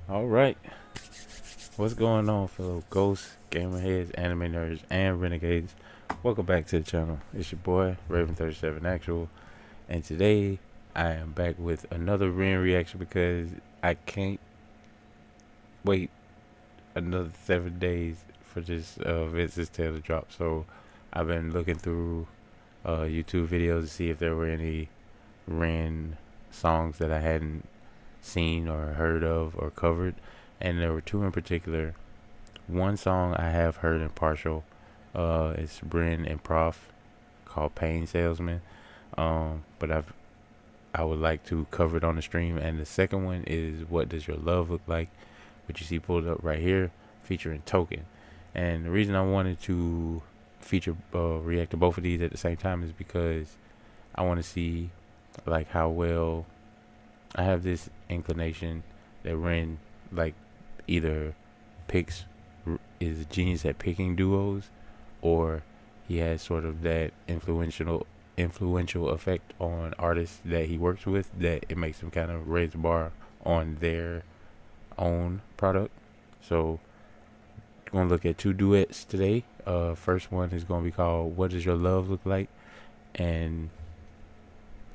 All right, what's going on, fellow ghosts, gamer heads, anime nerds, and renegades? Welcome back to the channel. It's your boy Raven37 Actual, and today I am back with another reaction because I can't wait another 7 days for this Vincent's Tale to drop. So I've been looking through YouTube videos to see if there were any Ren songs that I hadn't seen or heard of or covered, and there were two in particular. One song I have heard in partial. It's Bren and Prof called Pain Salesman. But I would like to cover it on the stream. And the second one is What Does Your Love Look Like, which you see pulled up right here, featuring Token. And the reason I wanted to feature react to both of these at the same time is because I want to see like how well I have this inclination that Ren like either picks is a genius at picking duos, or he has sort of that influential effect on artists that he works with that it makes him kind of raise the bar on their own product. So we're gonna look at two duets today. First one is gonna be called What Does Your Love Look Like? And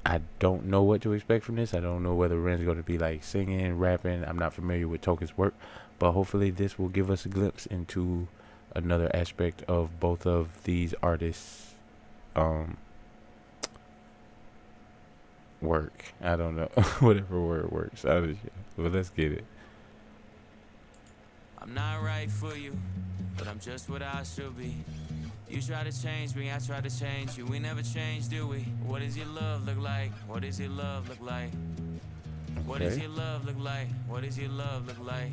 I don't know what to expect from this. I don't know whether Ren's going to be like singing, rapping. I'm not familiar with Token's work, but hopefully this will give us a glimpse into another aspect of both of these artists' work. I don't know. Whatever word works. But let's get it. I'm not right for you, but I'm just what I should be. You try to change me, I try to change you. We never change, do we? What does your love look like? What does your love look like? What does your love look like? What does your love look like?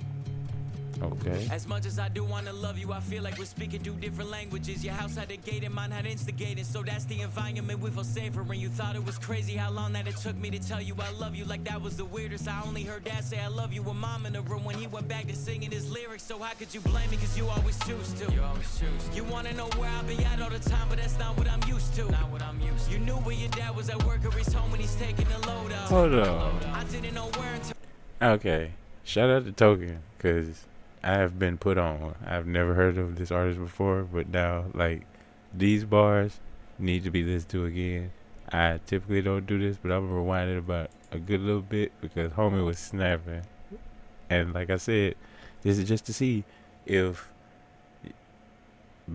Okay. As much as I do want to love you, I feel like we're speaking two different languages. Your house had the gate and mine had instigated, so that's the environment we feel safer in. You thought it was crazy how long that it took me to tell you I love you, like that was the weirdest. I only heard Dad say I love you with Mom in the room when he went back to singing his lyrics. So how could you blame me, cause you always choose to. You always choose. You wanna know where I be at all the time, but that's not what I'm used to. Not what I'm used to. You knew where your dad was at work or he's home when he's taking the load up. Hold on. I didn't know where until. Okay. Shout out to Token, because I have been put on. I've never heard of this artist before, but now, like, these bars need to be listened to again. I typically don't do this, but I'm gonna rewind it about a good little bit because homie was snapping. And like I said, this is just to see if,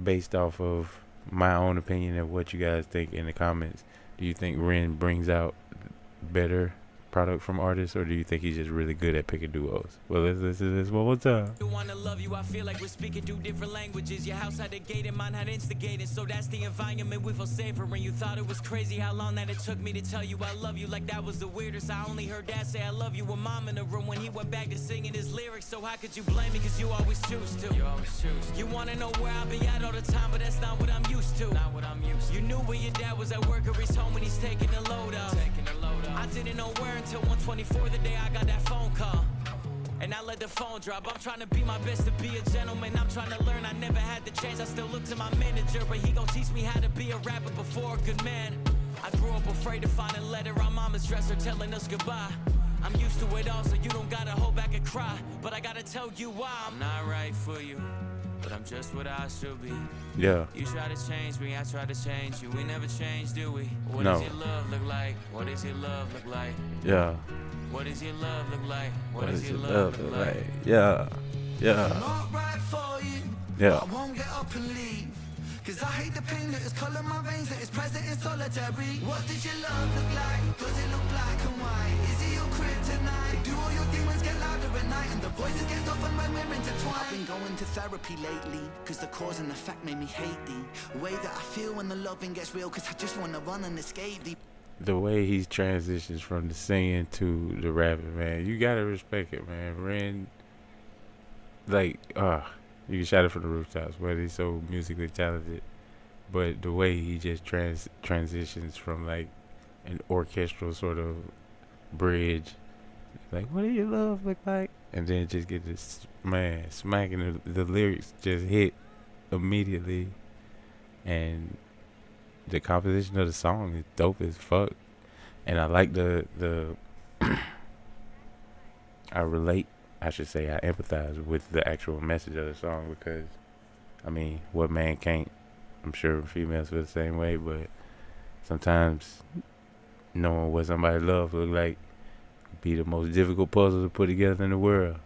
based off of my own opinion of what you guys think in the comments, do you think Ren brings out better product from artists, or do you think he's just really good at picking duos? Well, let's listen to this one more time. I wanna love you, I feel like we're speaking two different languages. Your house had the gate and mine had instigated, so that's the environment we feel safer in. You thought it was crazy how long that it took me to tell you I love you, like that was the weirdest. I only heard Dad say I love you with Mom in the room when he went back to singing his lyrics. So how could you blame me, cause you always choose to. You always choose. You wanna know where I be at all the time, but that's not what I'm used to. Not what I'm used to. You knew where your dad was at work or he's home when he's taking the load up. Taking the load up. I didn't know where until 124 the day I got that phone call, and I let the phone drop. I'm trying to be my best to be a gentleman. I'm trying to learn, I never had the chance. I still look to my manager, but he gon' teach me how to be a rapper before a good man. I grew up afraid to find a letter on mama's dresser telling us goodbye. I'm used to it all, so you don't gotta hold back and cry, but I gotta tell you why. I'm not right for you, but I'm just what I should be. Yeah. You try to change me, I try to change you. We never change, do we? What No. does your love look like? What does your love look like? Yeah. What does your love look like? What does your love look like? Yeah. Yeah. Not right for you. Yeah. I won't get up and leave. Cause I hate the pain that is colour my veins, that is present in solitary. What does your love look like? Does it look black and white? Is it your kryptonite? Do all your demons get louder at night and the voices get softened when we're intertwined? I've been going to therapy lately, cause the cause and the fact made me hate the way that I feel when the loving gets real. Cause I just wanna run and escape The way he transitions from the singing to the rapping, man, you gotta respect it, man. Ren, like, you can shout it from the rooftops, but he's so musically talented. But the way he just transitions from like an orchestral sort of bridge, like, what do your love look like? And then just get this, man, smacking the lyrics just hit immediately. And the composition of the song is dope as fuck, and I like the I I should say I empathize with the actual message of the song, because I mean, what man can't? I'm sure females feel the same way, but sometimes knowing what somebody love look like be the most difficult puzzle to put together in the world.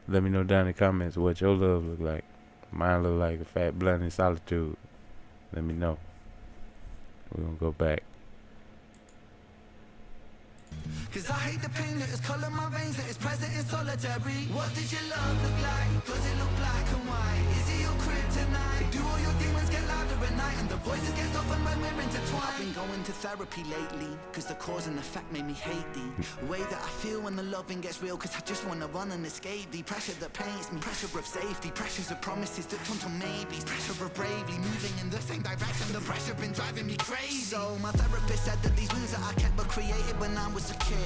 Let me know down in the comments what your love look like. Mine look like a fat blunt in solitude. Let me know. We're gonna go back. Cause I hate the pain that is color my veins, that is present in solitary. What did your love look like? Does it look black and white? Is it your kryptonite? Do all your demons get louder at night and the voices get softened when we're intertwined? I've been going to therapy lately, cause the cause and effect made me hate thee. The way that I feel when the loving gets real, cause I just wanna run and escape thee. Pressure that paints me, pressure of safety, pressures of promises that turn to maybes, pressure of bravely moving in the same direction. The pressure been driving me crazy. So my therapist said that these wounds that I kept were created when I was a kid.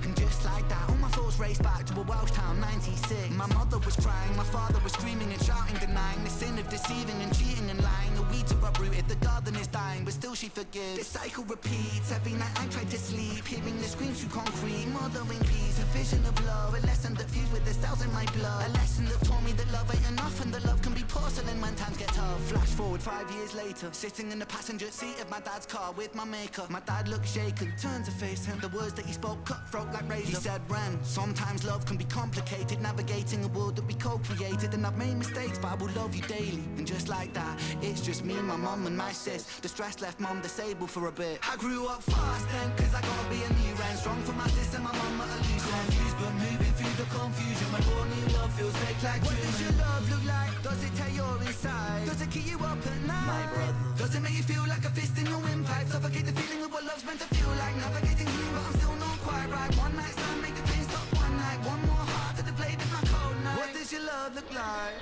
And just like that, all my thoughts raced back to a Welsh town, 96. My mother was crying, my father was screaming and shouting, denying the sin of deceiving and cheating and lying. The weeds are uprooted, the garden is dying, but still she forgives. This cycle repeats, every night I try to sleep, hearing the screams through concrete, mothering peace, a vision of love, a lesson that fused with the cells in my blood, a lesson that taught me that love ain't enough and that love can be porcelain when times get tough. Flash forward 5 years later, sitting in the passenger seat of my dad's car with my maker. My dad looked shaken, turned to face him, the words that he spoke cutthroat like razor. He said, Ren, sometimes love can be complicated, navigating a world that we co-created, and I've made mistakes, but I will love you daily. And just like that, it's just me, my mum and my sis. The stress left mum disabled for a bit. I grew up fast then, cause I gotta be a new Ren, strong for my sis and my mum at a loose end. Confused but moving through the confusion, when all new love feels fake like what does your love look like? Does it tear your inside? Does it keep you up at night? My brother. Does it make you feel like a fist in your windpipe? Suffocate the feeling of what love's meant to feel like. Navigating you, but I'm still not quite right. One night stand, make the pain stop one night. One more heart to the blade of my cold night. What does your love look like?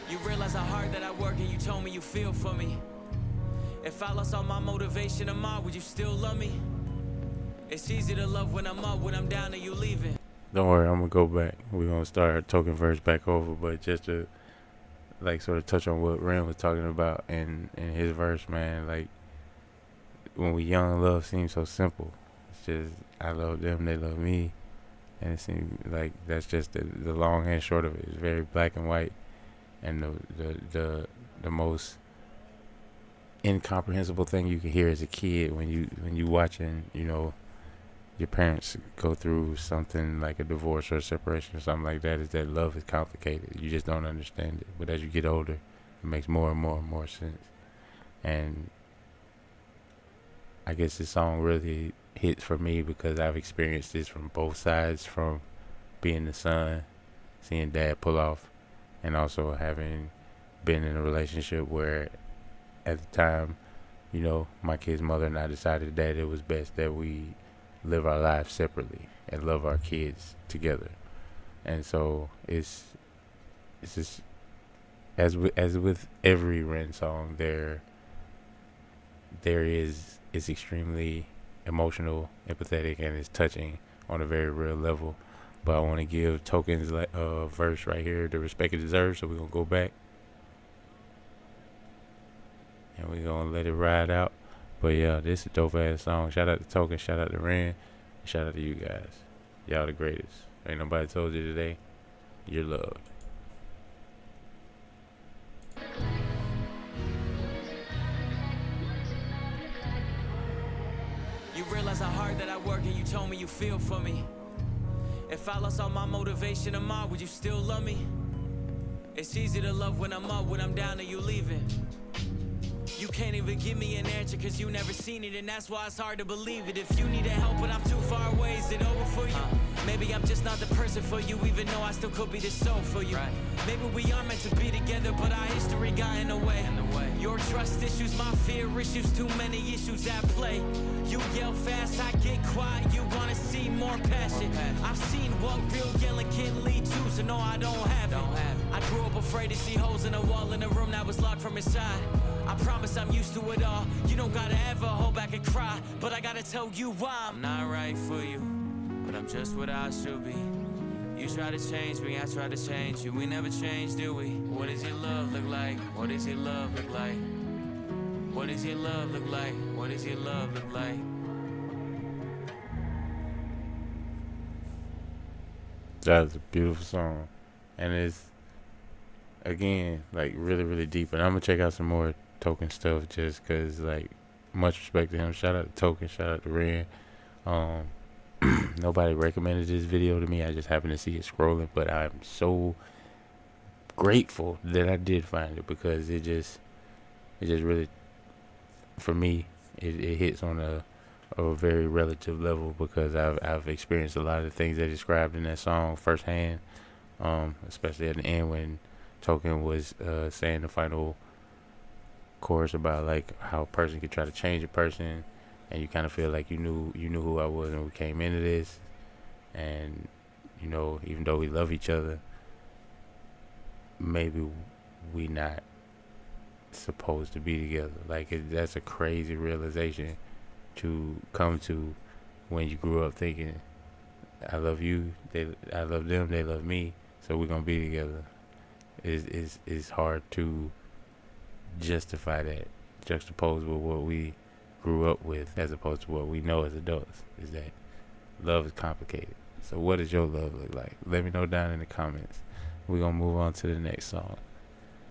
You realize how hard that I work and you told me you feel for me. If I lost all my motivation tomorrow, would you still love me? It's easy to love when I'm up, when I'm down and you leaving. Don't worry, I'm gonna go back. We're gonna start our token verse back over, but just to like sort of touch on what Ren was talking about in his verse, man. Like, when we young, love seems so simple. It's just I love them, they love me, and it seems like that's just the long and short of it. It's very black and white, and the most incomprehensible thing you can hear as a kid when you watching, you know, your parents go through something like a divorce or a separation or something like that, is that love is complicated. You just don't understand it. But as you get older, it makes more and more and more sense. And I guess this song really hits for me because I've experienced this from both sides, from being the son, seeing dad pull off, and also having been in a relationship where at the time, you know, my kid's mother and I decided that it was best that we live our lives separately and love our kids together. And so it's just as with every Ren song, it's extremely emotional, empathetic, and it's touching on a very real level. But I want to give Token's verse right here the respect it deserves, so we're gonna go back and we're gonna let it ride out. But yeah, this is a dope ass song. Shout out to Token, shout out to Ren, and shout out to you guys. Y'all the greatest. Ain't nobody told you today. You're loved. You realize how hard that I work and you told me you feel for me. If I lost all my motivation tomorrow, would you still love me? It's easy to love when I'm up, when I'm down and you leaving. You can't even give me an answer cause you never seen it, and that's why it's hard to believe it. If you need help but I'm too far away, is it over for you? Maybe I'm just not the person for you, even though I still could be the soul for you. Maybe we are meant to be together, but our history got in the way. Your trust issues, my fear issues, too many issues at play. You yell fast, I get quiet, you wanna see more passion. I've seen what real yelling can lead to, so no, I don't have it. I grew up afraid to see holes in a wall in a room that was locked from inside. I promise I'm used to it all. You don't gotta ever hold back and cry, but I gotta tell you why. I'm not right for you, but I'm just what I should be. You try to change me, I try to change you. We never change, do we? What does your love look like? What does your love look like? What does your love look like? What does your love look like? That's a beautiful song, and it's again like really really deep. And I'm gonna check out some more Token stuff just cause like much respect to him. Shout out to Token. Shout out to Ren. Um, Nobody recommended this video to me. I just happened to see it scrolling, but I'm so grateful that I did find it because it just really for me it hits on a very relative level because I've experienced a lot of the things they described in that song firsthand. Especially at the end when Token was saying the final chorus about like how a person could try to change a person, and you kind of feel like you knew who I was when we came into this, and even though we love each other, maybe we not supposed to be together. Like that's a crazy realization to come to when you grew up thinking, I love you, I love them, they love me, so we're gonna be together. Is hard to justify that, juxtaposed with what we grew up with, as opposed to what we know as adults. Is that love is complicated. So what does your love look like? Let me know down in the comments. We're gonna move on to the next song.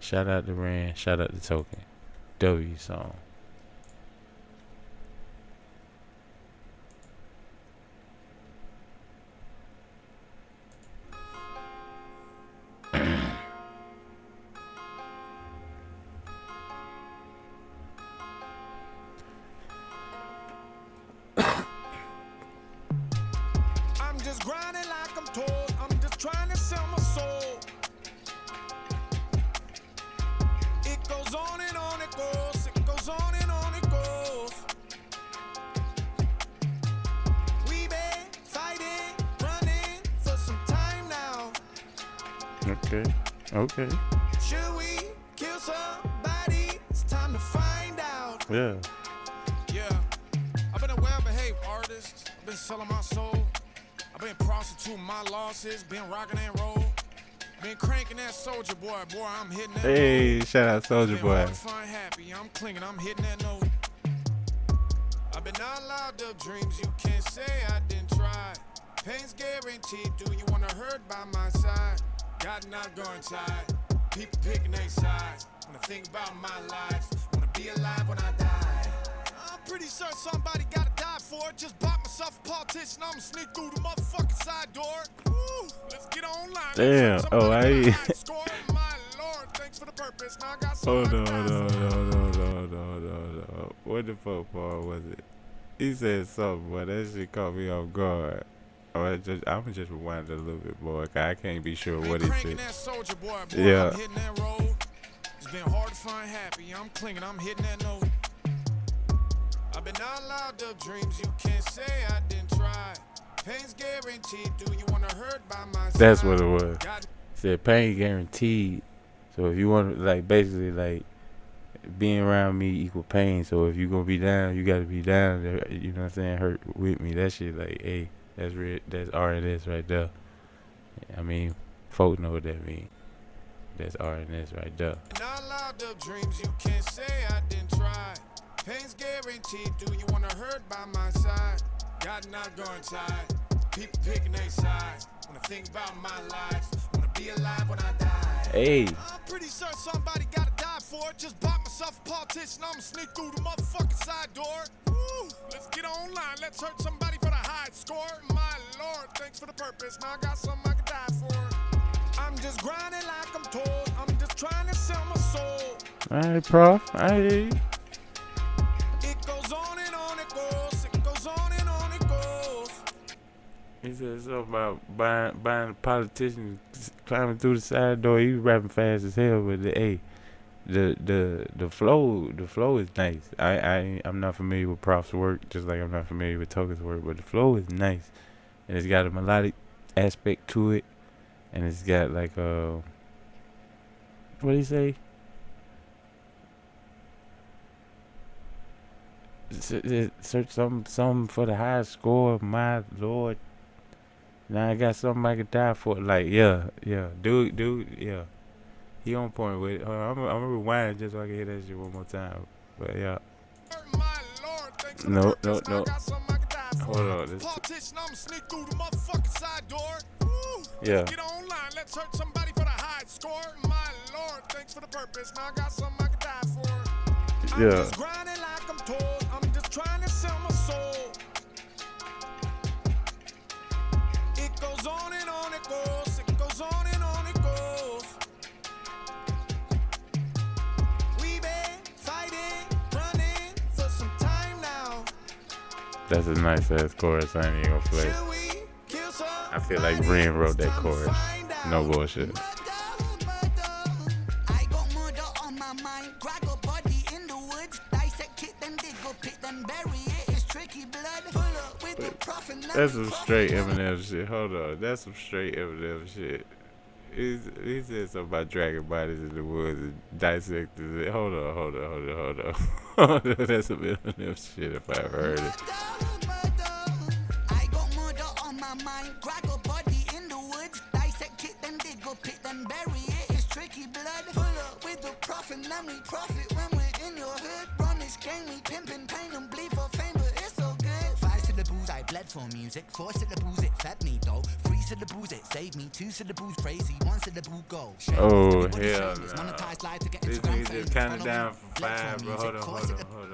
Shout out to Ren, shout out to Token. W song. I'm just grinding like I'm told. I'm just trying to sell my soul. It goes on and on it goes. It goes on and on it goes. We've been fighting, running for some time now. Okay. Should we kill somebody? It's time to find out. Yeah. Yeah, I've been a well-behaved artist. I've been selling my soul. I've been prostituting my losses. Been rocking and roll. Been cranking that Soldier Boy. Boy, I'm hitting that Hey, note. shout out Soldier Been Boy. hard, fun, happy. I'm clinging. I'm hitting that note. I've been out loud of dreams. You can't say I didn't try. Pain's guaranteed. Do you want to hurt by my side? Got not going tired. People picking their sides. When I think about my life, wanna be alive when I die. I'm pretty sure somebody gotta die for it. Just bought myself a politician. I'ma sneak through the motherfucking side door. Woo, let's get online. Damn. Oh, I. Score. My lord, thanks for the purpose. Now I got Oh something no. I can die for. No. What the fuck part was it? He said something, but that shit caught me off guard. I'm just rewind it a little bit more. I can't be sure what he said. That Soldier Boy, Yeah. I'm hitting that road. It's been hard to find happy. I'm clinging. I'm hitting that note. I've been out loud of dreams. You can't say I didn't try. Pain's guaranteed. Do you want to hurt by my side? That's what it was. Said pain guaranteed. So if you want to, like, basically, like, being around me equal pain. So if you gonna be down, you gotta be down. You know what I'm saying? Hurt with me. That shit, like, hey, that's real. That's R&S right there. I mean, folk know what that mean. That's R&S right there. Not loud of dreams. You can't say I didn't try. Pain's guaranteed. Do you want to hurt by my side? Got not going tired. People picking their sides. When I think about my life, wanna be alive when I die. Hey. I'm pretty sure somebody gotta die for it. Just bought myself a politician. I'ma sneak through the motherfucking side door. Woo, let's get online. Let's hurt somebody for the high score. My lord, thanks for the purpose. Now I got something I can die for. I'm just grinding like I'm told. I'm just trying to sell my soul. Alright, Prof. I hear you. It goes on and on it goes. It goes on and on it goes. He said something about buying a politician, climbing through the side door. He was rapping fast as hell, but the flow is nice. I'm not familiar with Prof's work, just like I'm not familiar with Token's work, but the flow is nice, and it's got a melodic aspect to it, and it's got like what do you say? Search some for the high score, my lord. Now I got something I could die for. Like, yeah, dude, yeah. He on point with it. I'm gonna rewind just so I can hear that shit one more time. But yeah. My Lord, thanks for the No, purpose. no, Now I no. got something I can die for. Hold on. This, Politician, I'ma sneak through the motherfucking side door. Woo. yeah. Let's get online. Let's hurt somebody for the high score. My Lord, thanks for the purpose. Now I got something I can die for. I'm Yeah. just grinding like I'm told. I'm just trying to sell my soul. It goes on and on it goes. It goes on and on it goes. We've been fighting, running for some time now. That's a nice ass chorus. I ain't even gonna play. Should we kill some? I feel like Ren wrote that chorus. No bullshit. I got murder on my mind. Grab a body in the woods. Dissect it, then dig up it, then bury it. It's tricky blood. Pull up with the prophet. That's some straight Eminem shit. Hold on. That's some straight Eminem shit. He said something about dragging bodies in the woods and dissecting it. Hold on. That's some Eminem shit if I ever heard it. I got murder on my mind. Grab a body in the woods. Dissect it, then dig up it, then bury it. It's tricky blood. Pull up with the prophet. Let me profit when we're in your hood. Run this game, we pimpin', pain and bleed for fame, but it's so good. 5 syllables, I bled for music. 4 syllables, it fed me though. 3 syllables, it saved me. 2 syllables, crazy. 1 syllable, go. Oh, hell no. This nigga just counted down from 5, bro. Hold on.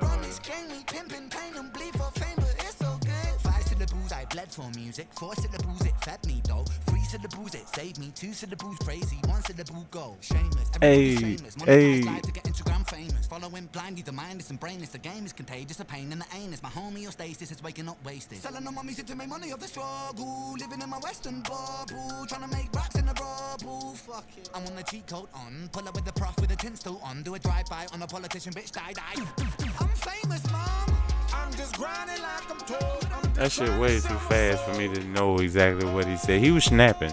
Run this game, we pimpin', pain and bleed for fame, but it's so good. 5 syllables, I bled for music. 4 syllables, it fed me though. 3 syllables, it saved me. 2 syllables, crazy. 1 syllable, go. Shameless, everybody's shameless. Monetize life to get Instagram famous. Following blindly, the mind is and brainless. The game is contagious, a pain in the anus. My homeostasis is waking up wasted. Selling on my music to make money off the struggle. Living in my western bubble. Trying to make racks in the rubble. Fuck it. I want the cheat code on. Pull up with the prof with a tin still on. Do a drive-by on a politician, bitch, die. I'm famous, mom. I'm just grinding like I'm told. That shit way too fast for me to know exactly what he said. He was snapping.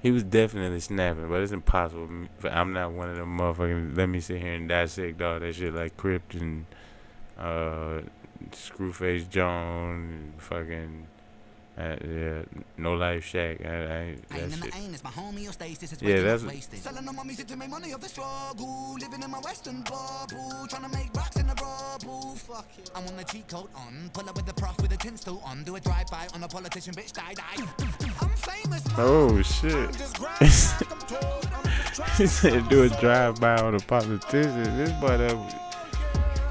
He was definitely snapping, but it's impossible. I'm not one of them motherfucking. Let me sit here and dissect all that shit like Crypt and Screwface Jones and fucking yeah, No Life Shack. That shit. Yeah, that's. Selling on my music to make money off the struggle. Living in my western bubble. Trying to make racks in the rubble. Fuck it. I'm on the cheat code on. Pull up with the prof with a tin still on. Do a drive-by on a politician, bitch, die. I'm famous, man. Oh shit. He said do a drive-by on a politician. This boy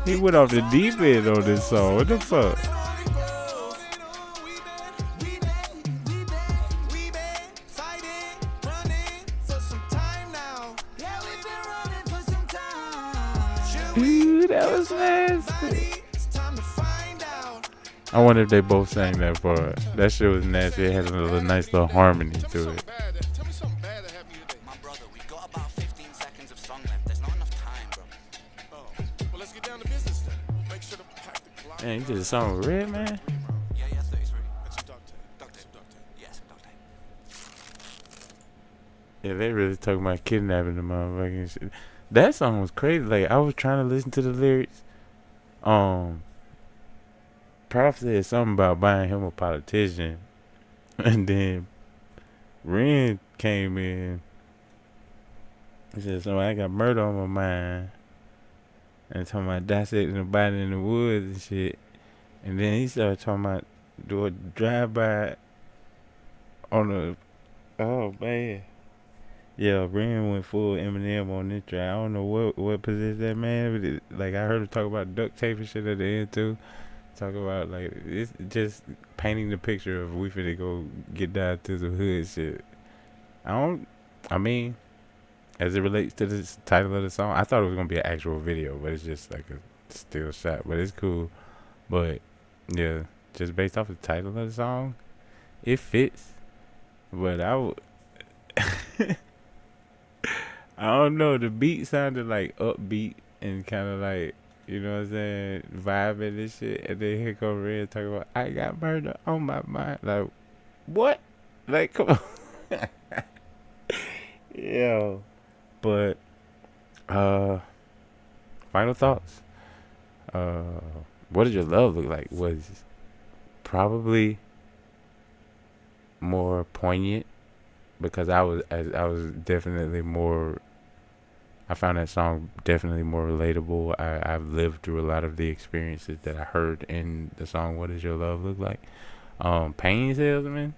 he went off the deep end on this song. What the fuck? Dude, that was nasty. I wonder if they both sang that part. That shit was nasty. It had a nice little harmony to it. Tell me something bad that happened today. My brother, we got about 15 seconds of song left. There's not enough time, bro. Oh, well, let's get down to business then. Make sure to pack the clock. Man, you did a song with Red, man? Yeah, 33. That's a duct tape. Duct tape. Yes, duct tape. Yeah, they really talking about kidnapping the motherfucking shit. That song was crazy. Like, I was trying to listen to the lyrics. Prof said something about buying him a politician. And then Ren came in. He said, so I got murder on my mind. And talking about dissecting the body in the woods and shit. And then he started talking about do a drive-by on a... Oh, man. Yeah, Ren went full Eminem on this track. I don't know what possessed that man. But like, I heard him talk about duct tape and shit at the end, too. Talk about, like, it's just painting the picture of we finna go get down to some hood shit. I mean, as it relates to the title of the song, I thought it was gonna be an actual video, but it's just like a still shot. But it's cool. But, yeah, just based off the title of the song, it fits. But I don't know, the beat sounded like upbeat and kind of like, you know what I'm saying, vibing and shit. And then here come Red talking about, I got murder on my mind. Like, what? Like, come on. Yo. But, final thoughts. What did your love look like? Was probably more poignant because I was definitely more I found that song definitely more relatable. I've lived through a lot of the experiences that I heard in the song "What Does Your Love Look Like." Pain Salesman,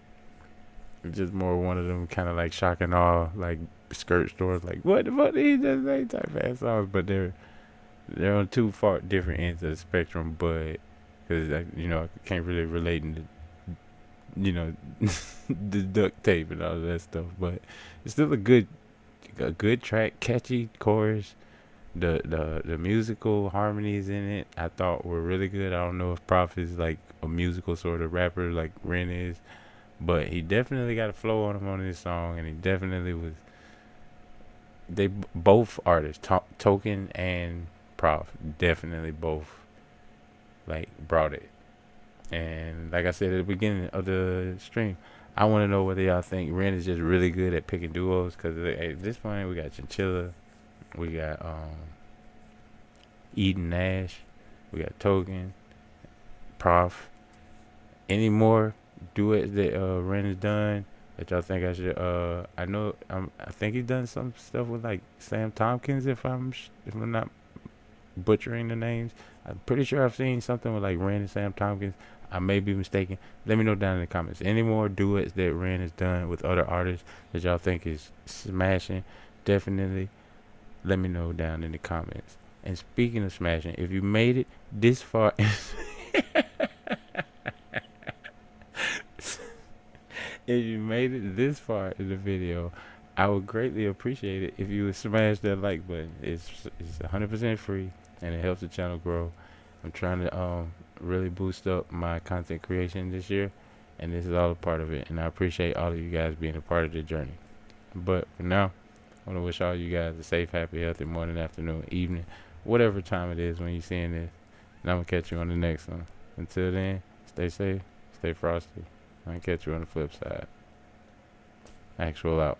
just more one of them kind of like shock and awe, like skirt stores, like what the fuck did he just say type of ass songs. But they're on two far different ends of the spectrum. But because I can't really relate into the duct tape and all of that stuff. But it's still a good track, catchy chorus. The musical harmonies in it I thought were really good. I don't know if Prof is like a musical sort of rapper like Ren is, but he definitely got a flow on him on this song, and he definitely was. They both artists, Token and Prof, definitely both like brought it. And like I said at the beginning of the stream, I want to know whether y'all think Ren is just really good at picking duos. Because at this point, we got Chinchilla, we got Eden Nash, we got Token, Prof. Any more duets that Ren has done that y'all think I should? I think he's done some stuff with like Sam Tompkins. If I'm not butchering the names, I'm pretty sure I've seen something with like Ren and Sam Tompkins. I may be mistaken. Let me know down in the comments. Any more duets that Ren has done with other artists that y'all think is smashing? Definitely let me know down in the comments. And speaking of smashing, if you made it this far, if you made it this far in the video, I would greatly appreciate it if you would smash that like button. It's 100% free and it helps the channel grow. I'm trying to really boost up my content creation this year, and this is all a part of it. And I appreciate all of you guys being a part of the journey. But for now, I want to wish all you guys a safe, happy, healthy morning, afternoon, evening, whatever time it is when you're seeing this. And I'm gonna catch you on the next one. Until then, stay safe, stay frosty. I'll catch you on the flip side. Actual out.